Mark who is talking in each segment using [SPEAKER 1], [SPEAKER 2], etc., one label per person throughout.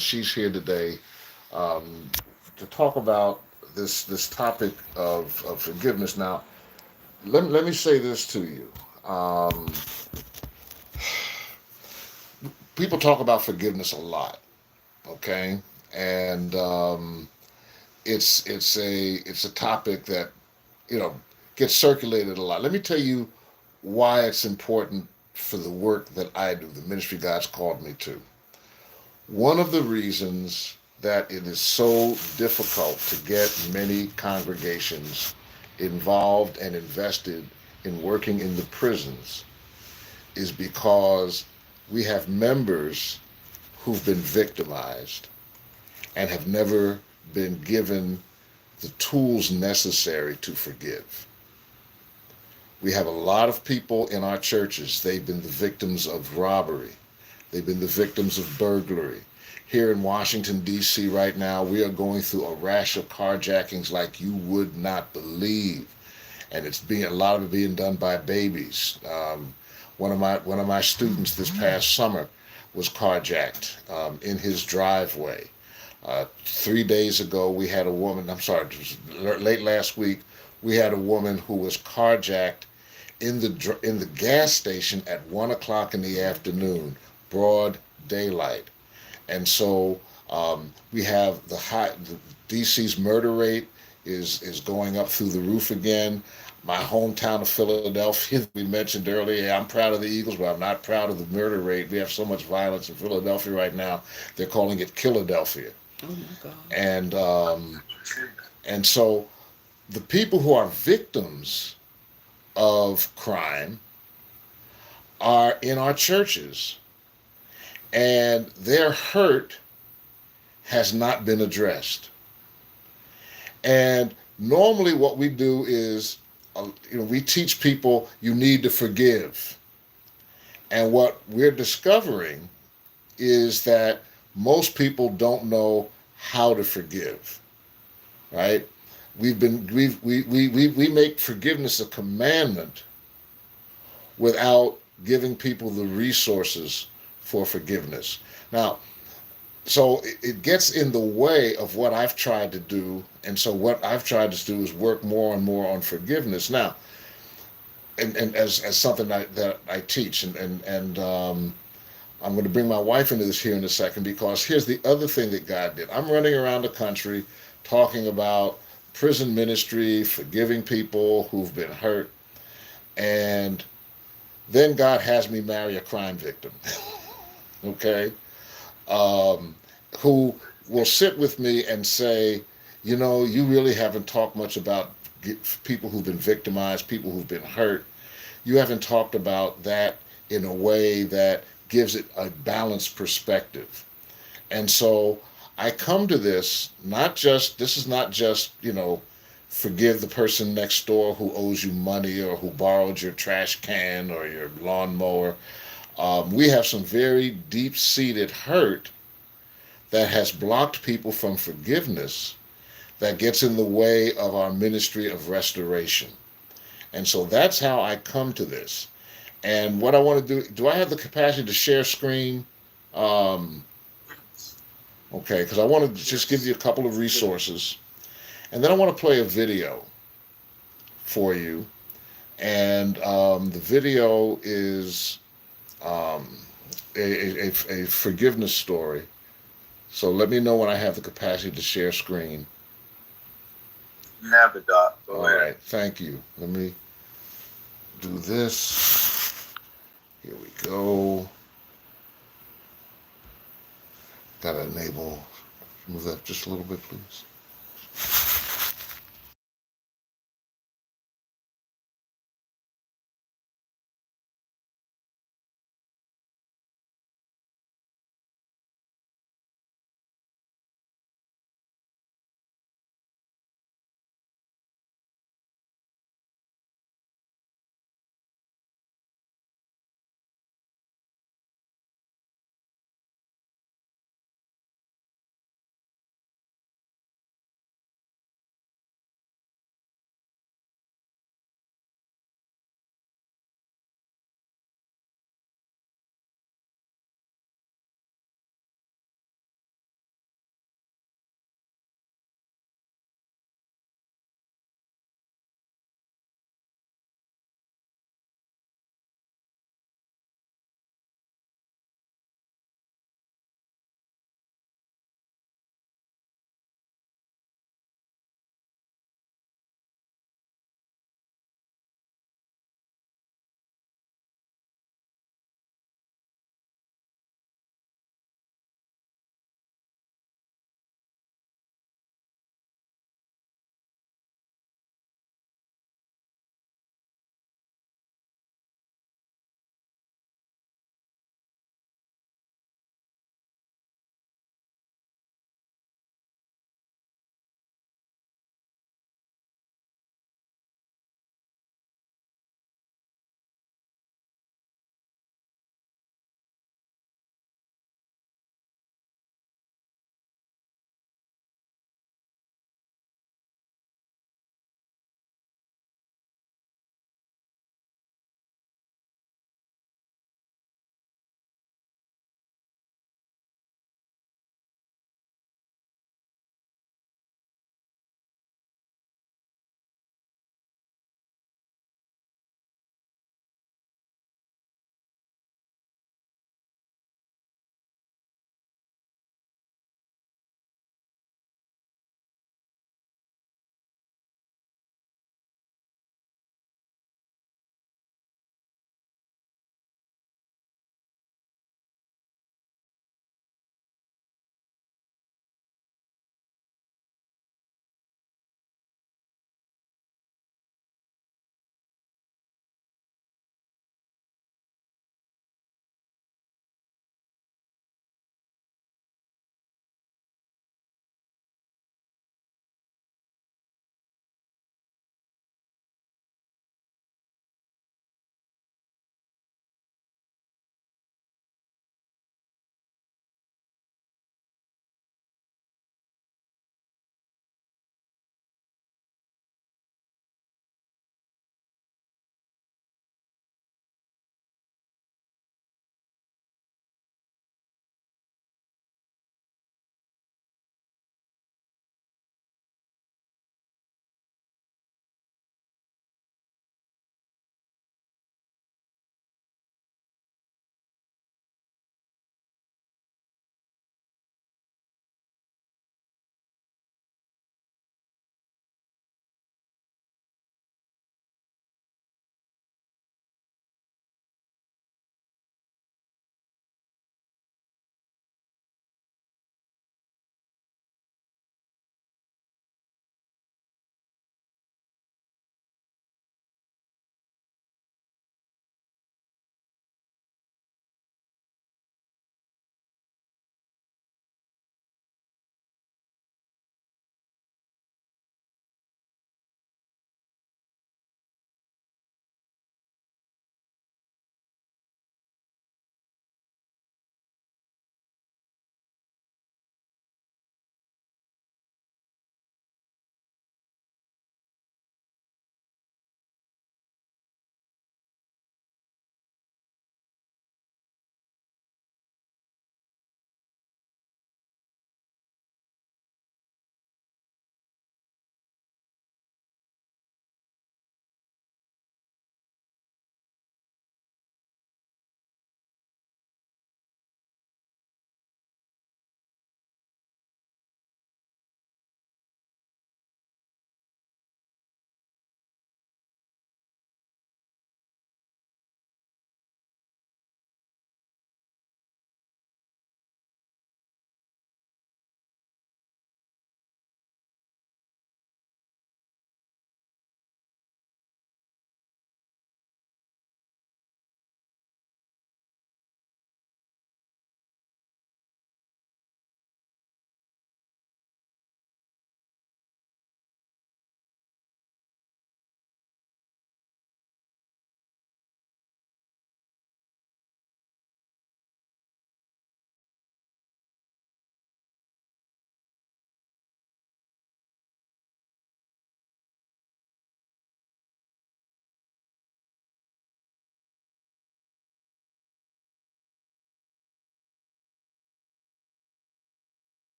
[SPEAKER 1] she's here today um, to talk about this topic of forgiveness. Now, let me say this to you. Um, People talk about forgiveness a lot, okay, and it's a topic that you know gets circulated a lot. Let me tell you why it's important for the work that I do, the ministry God's called me to. One of the reasons that it is so difficult to get many congregations involved and invested in working in the prisons is because we have members who've been victimized and have never been given the tools necessary to forgive. We have a lot of people in our churches, they've been the victims of robbery, they've been the victims of burglary. Here in Washington, D.C., right now, we are going through a rash of carjackings like you would not believe. And it's being a lot of it being done by babies. One of my students this past summer was carjacked in his driveway. 3 days ago, we had a woman. I'm sorry, it was late last week. We had a woman who was carjacked in the gas station at 1 o'clock in the afternoon, broad daylight. And so we have the DC's murder rate is going up through the roof again. My hometown of Philadelphia, we mentioned earlier, I'm proud of the Eagles, but I'm not proud of the murder rate. We have so much violence in Philadelphia right now. They're calling it Philadelphia.
[SPEAKER 2] Oh my God.
[SPEAKER 1] And and so the people who are victims of crime are in our churches, and their hurt has not been addressed. And normally, what we do is, we teach people you need to forgive. And what we're discovering is that most people don't know how to forgive. Right? We make forgiveness a commandment without giving people the resources for forgiveness. Now, so it gets in the way of what I've tried to do, and so what I've tried to do is work more and more on forgiveness now, and as something that I teach, and I'm going to bring my wife into this here in a second, because here's the other thing that God did. I'm running around the country talking about prison ministry, forgiving people who've been hurt, and then God has me marry a crime victim. Okay, um, who will sit with me and say, you really haven't talked much about people who've been victimized, people who've been hurt. You haven't talked about that in a way that gives it a balanced perspective. And so I come to this is not just, forgive the person next door who owes you money or who borrowed your trash can or your lawnmower. We have some very deep seated hurt that has blocked people from forgiveness that gets in the way of our ministry of restoration. And so that's how I come to this. And what I want to do I have the capacity to share screen? Um, okay, because I want to just give you a couple of resources. And then I want to play a video for you. And the video is um, a forgiveness story. So let me know when I have the capacity to share screen.
[SPEAKER 3] You have the dot. Go
[SPEAKER 1] All
[SPEAKER 3] ahead.
[SPEAKER 1] right, thank you. Let me do this. Here we go. Gotta enable. Move that just a little bit, please.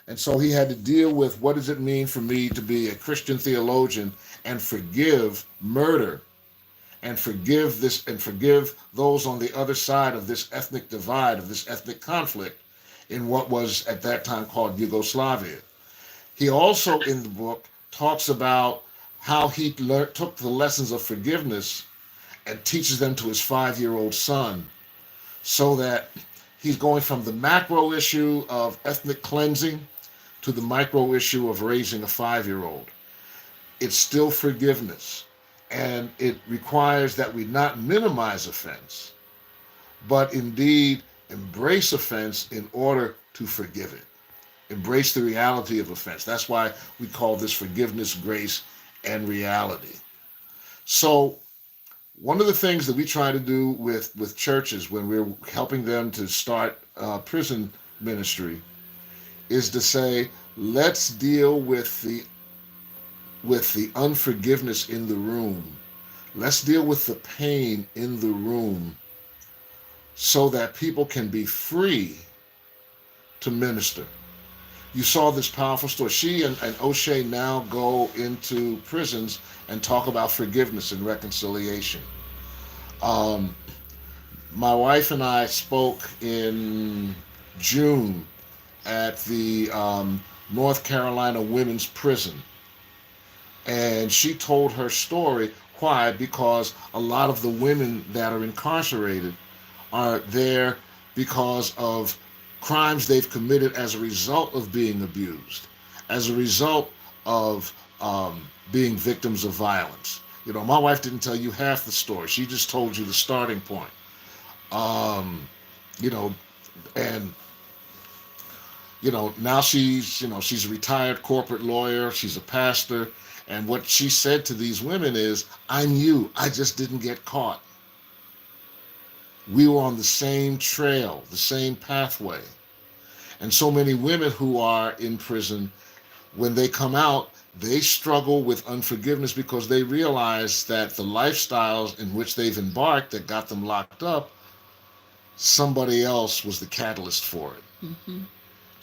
[SPEAKER 1] And so he had to deal with, what does it mean for me to be a Christian theologian and forgive murder and forgive those on the other side of this ethnic divide, of this ethnic conflict in what was at that time called Yugoslavia. He also in the book talks about how he took the lessons of forgiveness and teaches them to his 5-year-old son, so that he's going from the macro issue of ethnic cleansing to the micro issue of raising a 5-year-old. It's still forgiveness. And it requires that we not minimize offense, but indeed embrace offense in order to forgive it. Embrace the reality of offense. That's why we call this forgiveness, grace, and reality. So one of the things that we try to do with churches when we're helping them to start prison ministry is to say, let's deal with the unforgiveness in the room. Let's deal with the pain in the room so that people can be free to minister. You saw this powerful story. She and O'Shea now go into prisons and talk about forgiveness and reconciliation. Um, my wife and I spoke in June at the North Carolina Women's Prison. And she told her story. Why? Because a lot of the women that are incarcerated are there because of crimes they've committed as a result of being abused, as a result of being victims of violence. You know, my wife didn't tell you half the story. She just told you the starting point. Um, you know, and now she's a retired corporate lawyer. She's a pastor. And what she said to these women is, I knew, I just didn't get caught. We were on the same trail, the same pathway. And so many women who are in prison, when they come out, they struggle with unforgiveness because they realize that the lifestyles in which they've embarked that got them locked up, somebody else was the catalyst for it. Mm-hmm.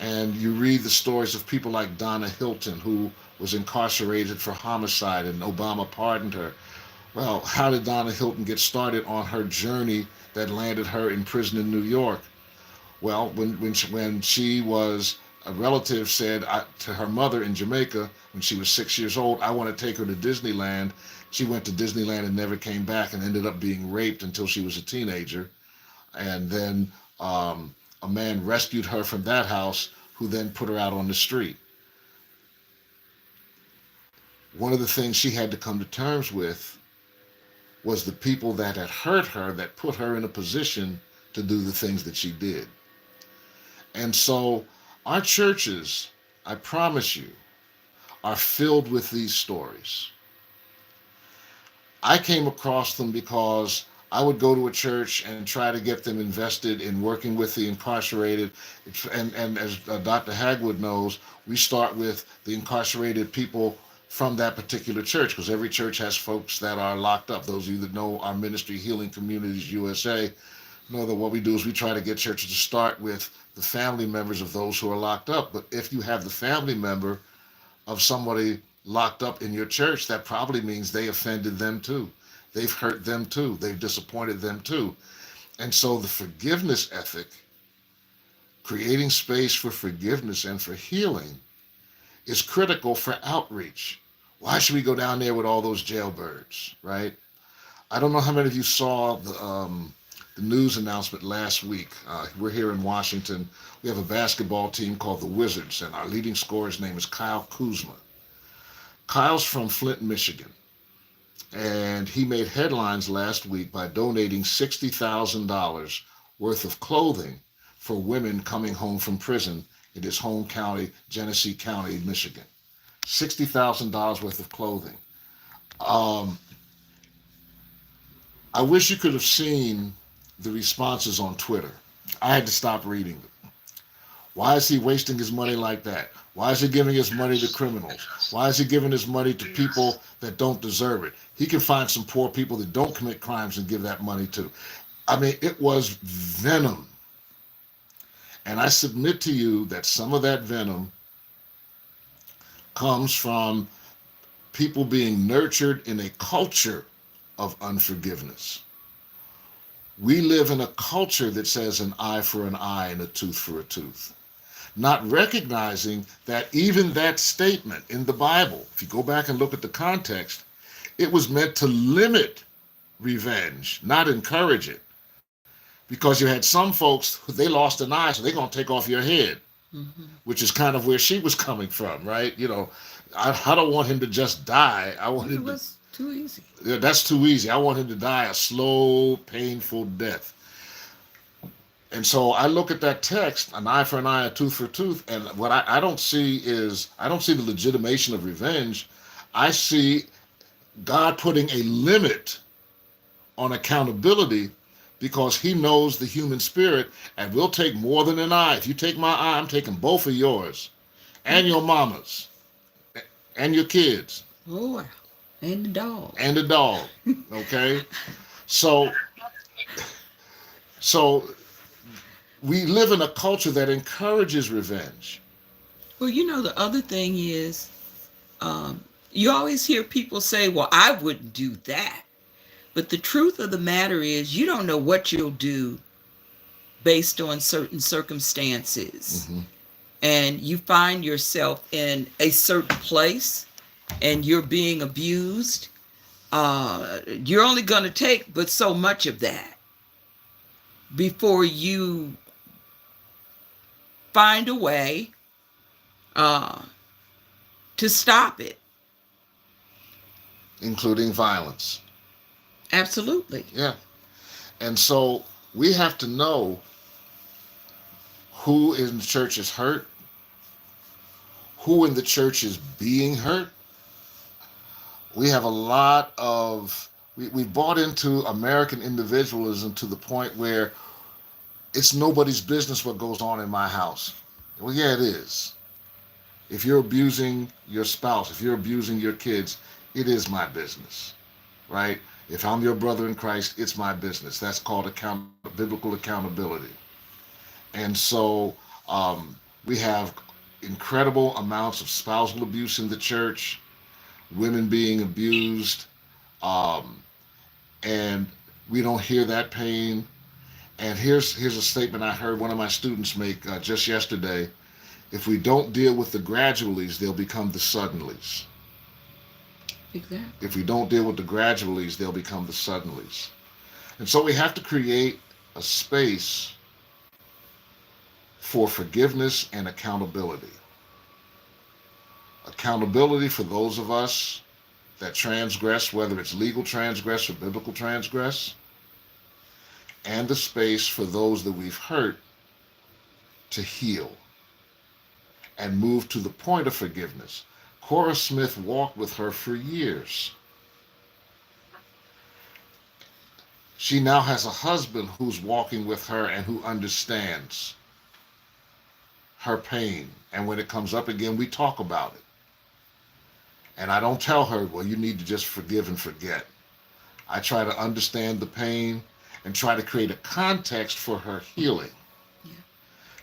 [SPEAKER 1] And you read the stories of people like Donna Hilton, who was incarcerated for homicide and Obama pardoned her. Well, how did Donna Hilton get started on her journey that landed her in prison in New York? Well, when she was, a relative said to her mother in Jamaica when she was 6 years old, I want to take her to Disneyland. She went to Disneyland and never came back and ended up being raped until she was a teenager. And then a man rescued her from that house, who then put her out on the street. One of the things she had to come to terms with was the people that had hurt her, that put her in a position to do the things that she did. And so our churches, I promise you, are filled with these stories. I came across them because I would go to a church and try to get them invested in working with the incarcerated. And as Dr. Hagwood knows, we start with the incarcerated people from that particular church, because every church has folks that are locked up. Those of you that know our ministry, Healing Communities USA, know that what we do is we try to get churches to start with the family members of those who are locked up. But if you have the family member of somebody locked up in your church, that probably means they offended them too. They've hurt them too. They've disappointed them too. And so the forgiveness ethic, creating space for forgiveness and for healing, is critical for outreach. Why should we go down there with all those jailbirds, right? I don't know how many of you saw the news announcement last week. We're here in Washington. We have a basketball team called the Wizards, and our leading scorer's name is Kyle Kuzma. Kyle's from Flint, Michigan. And he made headlines last week by donating $60,000 worth of clothing for women coming home from prison in his home county, Genesee County, Michigan. $60,000 worth of clothing. I wish you could have seen the responses on Twitter. I had to stop reading them. Why is he wasting his money like that? Why is he giving his money to criminals? Why is he giving his money to people that don't deserve it? He can find some poor people that don't commit crimes and give that money to. I mean, it was venom. And I submit to you that some of that venom comes from people being nurtured in a culture of unforgiveness. We live in a culture that says an eye for an eye and a tooth for a tooth, not recognizing that even that statement in the Bible, if you go back and look at the context, it was meant to limit revenge, not encourage it. Because you had some folks, they lost an eye, so they're going to take off your head, which is kind of where she was coming from, right? You know, I don't want him to just die. I want
[SPEAKER 2] It
[SPEAKER 1] him to,
[SPEAKER 2] was too easy.
[SPEAKER 1] yeah, that's too easy. I want him to die a slow, painful death. And so I look at that text, an eye for an eye, a tooth for a tooth, and what I don't see is, I don't see the legitimation of revenge. I see God putting a limit on accountability because he knows the human spirit and will take more than an eye. If you take my eye, I'm taking both of yours and your mama's and your kids
[SPEAKER 2] Oh, wow. And the dog.
[SPEAKER 1] and the dog. Okay? So we live in a culture that encourages revenge.
[SPEAKER 2] Well, the other thing is, you always hear people say, well, I wouldn't do that. But the truth of the matter is, you don't know what you'll do based on certain circumstances. And you find yourself in a certain place and you're being abused. You're only going to take but so much of that before you find a way to stop it.
[SPEAKER 1] Including violence.
[SPEAKER 2] Absolutely.
[SPEAKER 1] Yeah. And so we have to know who in the church is hurt, who in the church is being hurt. We have a lot of, we bought into American individualism to the point where it's nobody's business what goes on in my house. Well, yeah, it is. If you're abusing your spouse, if you're abusing your kids, it is my business, right? If I'm your brother in Christ, it's my business. That's called biblical accountability. And so we have incredible amounts of spousal abuse in the church, women being abused, and we don't hear that pain. And here's a statement I heard one of my students make just yesterday. If we don't deal with the gradualies, they'll become the suddenlies.
[SPEAKER 2] Exactly.
[SPEAKER 1] If we don't deal with the gradualies, they'll become the suddenlies. And so we have to create a space for forgiveness and accountability. Accountability for those of us that transgress, whether it's legal transgress or biblical transgress, and the space for those that we've hurt to heal and move to the point of forgiveness. Cora Smith walked with her for years. She now has a husband who's walking with her and who understands her pain. And when it comes up again, we talk about it. And I don't tell her, well, you need to just forgive and forget. I try to understand the pain and try to create a context for her healing.
[SPEAKER 2] Yeah.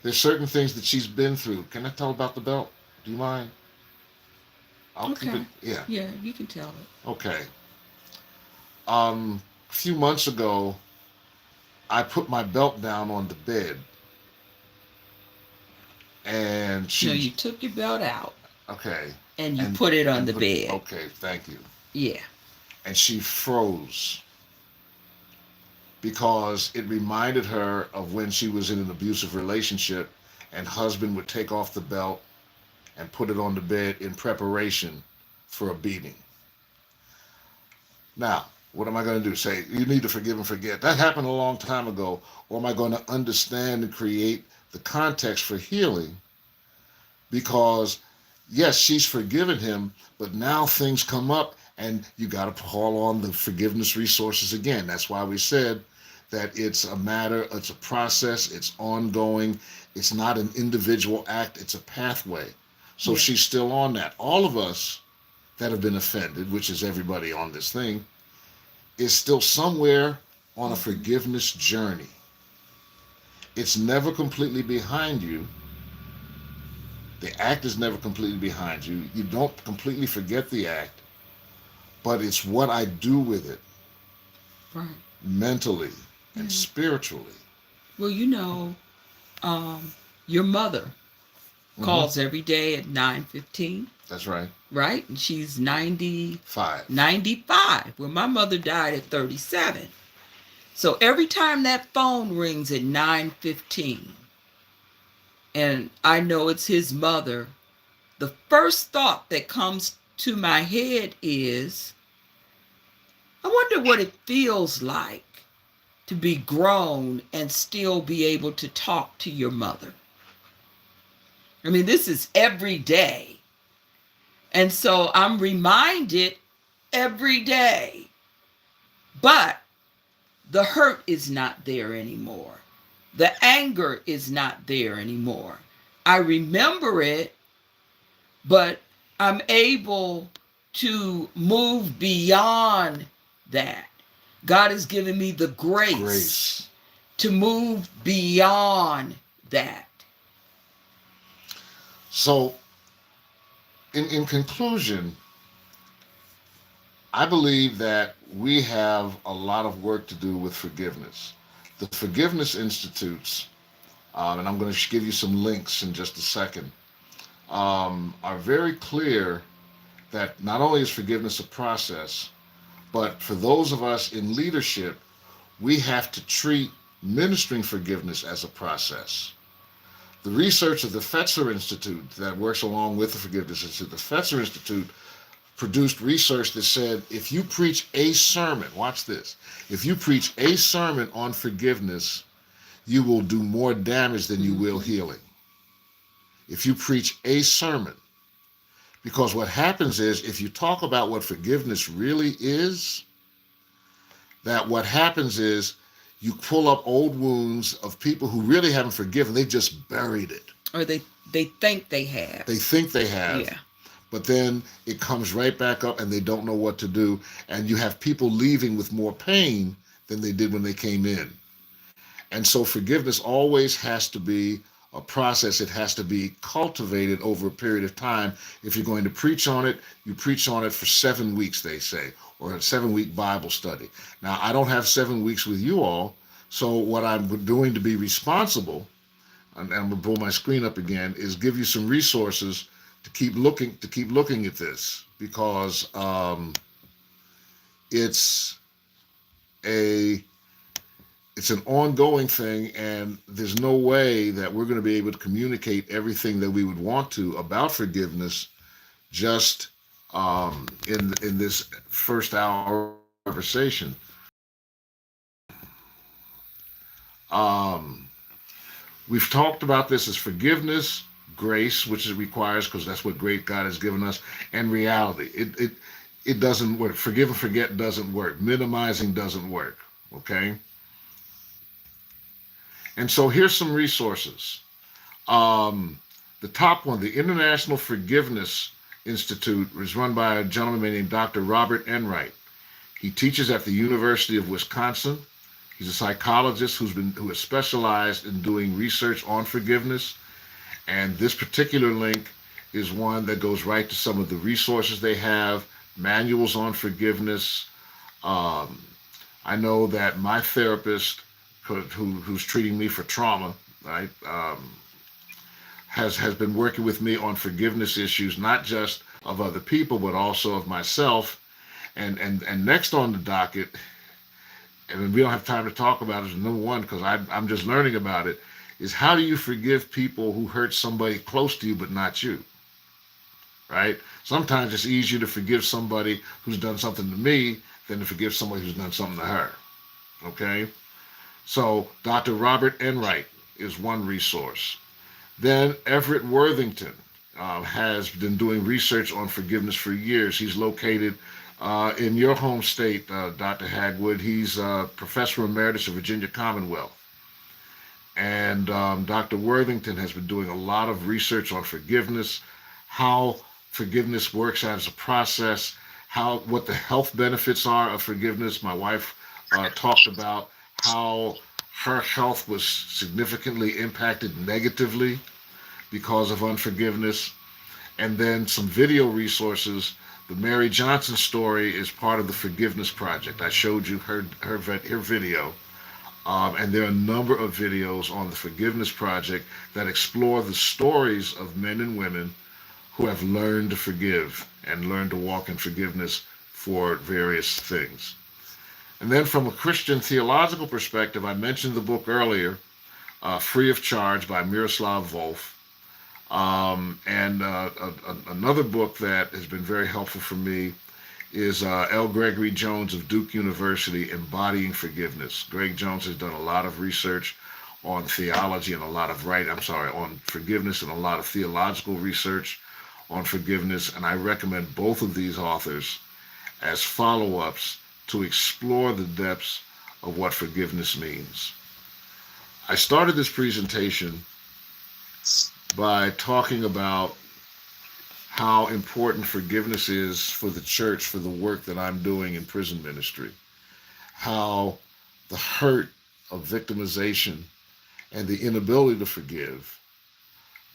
[SPEAKER 1] There's certain things that she's been through. Can I tell about the belt? Do you mind? I'll keep
[SPEAKER 2] Okay.
[SPEAKER 1] it. Yeah.
[SPEAKER 2] Yeah, you can tell it.
[SPEAKER 1] Okay. A few months ago, I put my belt down on the bed, and she.
[SPEAKER 2] No, you took your belt out
[SPEAKER 1] Okay.
[SPEAKER 2] and you put it on the
[SPEAKER 1] put-
[SPEAKER 2] bed.
[SPEAKER 1] Okay, thank you.
[SPEAKER 2] Yeah.
[SPEAKER 1] And she froze because it reminded her of when she was in an abusive relationship, and husband would take off the belt and put it on the bed in preparation for a beating. Now, what am I going to do? Say, you need to forgive and forget. That happened a long time ago. Or am I going to understand and create the context for healing? Because, yes, she's forgiven him, but now things come up and you got to call on the forgiveness resources again. That's why we said that it's a matter, it's a process, it's ongoing. It's not an individual act, it's a pathway. So
[SPEAKER 2] Yeah.
[SPEAKER 1] she's still on that. All of us that have been offended, which is everybody on this thing, is still somewhere on a forgiveness journey. It's never completely behind you. The act is never completely behind you. You don't completely forget the act, but it's what I do with it
[SPEAKER 2] Right.
[SPEAKER 1] mentally
[SPEAKER 2] Yeah.
[SPEAKER 1] and spiritually.
[SPEAKER 2] Well, um, your mother
[SPEAKER 1] Hmm.
[SPEAKER 2] calls every day at 9:15,
[SPEAKER 1] That's right.
[SPEAKER 2] right? And she's 90,
[SPEAKER 1] 5.
[SPEAKER 2] 95. Well, my mother died at 37. So every time that phone rings at 9:15, and I know it's his mother, the first thought that comes to my head is, I wonder what it feels like to be grown and still be able to talk to your mother. I mean, this is every day. And so I'm reminded every day. But the hurt is not there anymore. The anger is not there anymore. I remember it, but I'm able to move beyond that. God has given me the grace
[SPEAKER 1] Grace.
[SPEAKER 2] to move beyond that.
[SPEAKER 1] So, in conclusion, I believe that we have a lot of work to do with forgiveness. The Forgiveness Institutes, and I'm going to give you some links in just a second, are very clear that not only is forgiveness a process, but for those of us in leadership, we have to treat ministering forgiveness as a process. The research of the Fetzer Institute that works along with the Forgiveness Institute, the Fetzer Institute produced research that said if you preach a sermon, watch this, if you preach a sermon on forgiveness, you will do more damage than you will healing. If you preach a sermon, because what happens is if you talk about what forgiveness really is, that what happens is you pull up old wounds of people who really haven't forgiven. They just buried it.
[SPEAKER 2] Or they think they have.
[SPEAKER 1] They think they have.
[SPEAKER 2] Yeah.
[SPEAKER 1] But then it comes right back up and they don't know what to do. And you have people leaving with more pain than they did when they came in. And so forgiveness always has to be a process. It has to be cultivated over a period of time. If you're going to preach on it, you preach on it for 7 weeks, they say, or a 7-week Bible study. Now, I don't have 7 weeks with you all. So what I'm doing to be responsible, and I'm going to pull my screen up again, is give you some resources to keep looking at this, because it's an ongoing thing, and there's no way that we're going to be able to communicate everything that we would want to about forgiveness just in this first hour conversation. We've talked about this as forgiveness, grace, which it requires because that's what great God has given us, and reality. It doesn't work. Forgive and forget doesn't work. Minimizing doesn't work. Okay. And so here's some resources. The top one, the International Forgiveness Institute, is run by a gentleman named Dr. Robert Enright. He teaches at the University of Wisconsin. He's a psychologist who has specialized in doing research on forgiveness. And this particular link is one that goes right to some of the resources they have, manuals on forgiveness. I know that my therapist, who's treating me for trauma, right, has been working with me on forgiveness issues, not just of other people, but also of myself. And next on the docket, and we don't have time to talk about it, number one, because I'm just learning about it, is how do you forgive people who hurt somebody close to you but not you, right? Sometimes it's easier to forgive somebody who's done something to me than to forgive somebody who's done something to her, okay? So Dr. Robert Enright is one resource. Then Everett Worthington has been doing research on forgiveness for years. He's located in your home state, Dr. Hagwood. He's Professor Emeritus of Virginia Commonwealth. And Dr. Worthington has been doing a lot of research on forgiveness, how forgiveness works as a process, what the health benefits are of forgiveness. My wife talked about how her health was significantly impacted negatively because of unforgiveness, and then some video resources. The Mary Johnson story is part of the Forgiveness Project. I showed you her video. And there are a number of videos on the Forgiveness Project that explore the stories of men and women who have learned to forgive and learned to walk in forgiveness for various things. And then from a Christian theological perspective, I mentioned the book earlier, Free of Charge by Miroslav Volf. Another book that has been very helpful for me is L. Gregory Jones of Duke University, Embodying Forgiveness. Greg Jones has done a lot of research on theology and on forgiveness and a lot of theological research on forgiveness. And I recommend both of these authors as follow-ups to explore the depths of what forgiveness means. I started this presentation by talking about how important forgiveness is for the church, for the work that I'm doing in prison ministry. How the hurt of victimization and the inability to forgive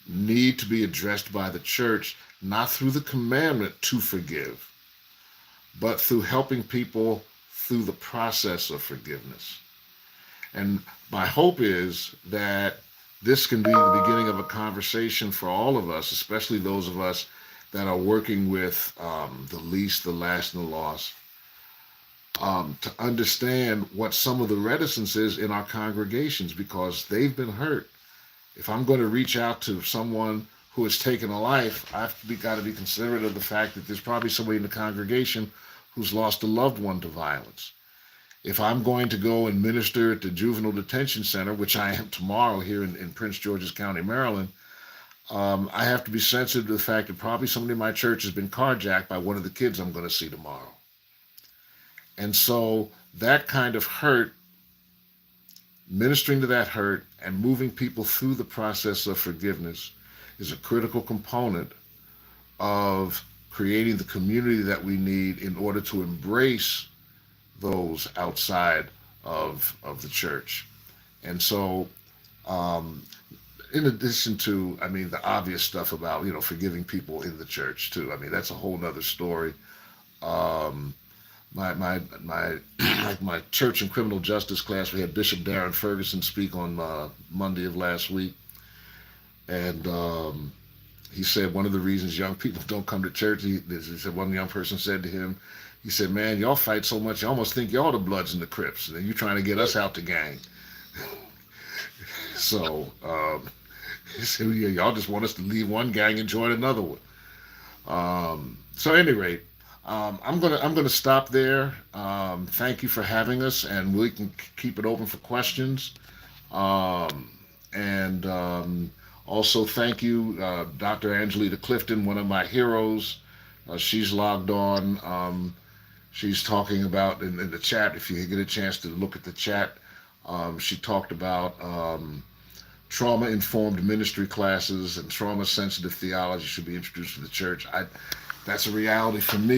[SPEAKER 1] need to be addressed by the church, not through the commandment to forgive, but through helping people through the process of forgiveness. And my hope is that this can be the beginning of a conversation for all of us, especially those of us that are working with the least, the last, and the lost, to understand what some of the reticence is in our congregations, because they've been hurt. If I'm going to reach out to someone who has taken a life, I've got to be considerate of the fact that there's probably somebody in the congregation who's lost a loved one to violence. If I'm going to go and minister at the Juvenile Detention Center, which I am tomorrow here in Prince George's County, Maryland, I have to be sensitive to the fact that probably somebody in my church has been carjacked by one of the kids I'm going to see tomorrow. And so that kind of hurt, ministering to that hurt and moving people through the process of forgiveness is a critical component of creating the community that we need in order to embrace those outside of the church. And so, in addition to, the obvious stuff about, forgiving people in the church too. That's a whole nother story. My church and criminal justice class, we had Bishop Darren Ferguson speak on Monday of last week. And he said one of the reasons young people don't come to church, he said one young person said to him, he said, "Man, y'all fight so much, you almost think y'all the Bloods and the Crips, and then you're trying to get us out the gang." So he said, "Yeah, y'all just want us to leave one gang and join another one." So at any rate, I'm gonna stop there. Thank you for having us, and we can keep it open for questions. Also thank you, Dr. Angelita Clifton, one of my heroes. She's logged on. She's talking about in the chat, if you get a chance to look at the chat, she talked about trauma-informed ministry classes and trauma-sensitive theology should be introduced to the church. That's a reality for me.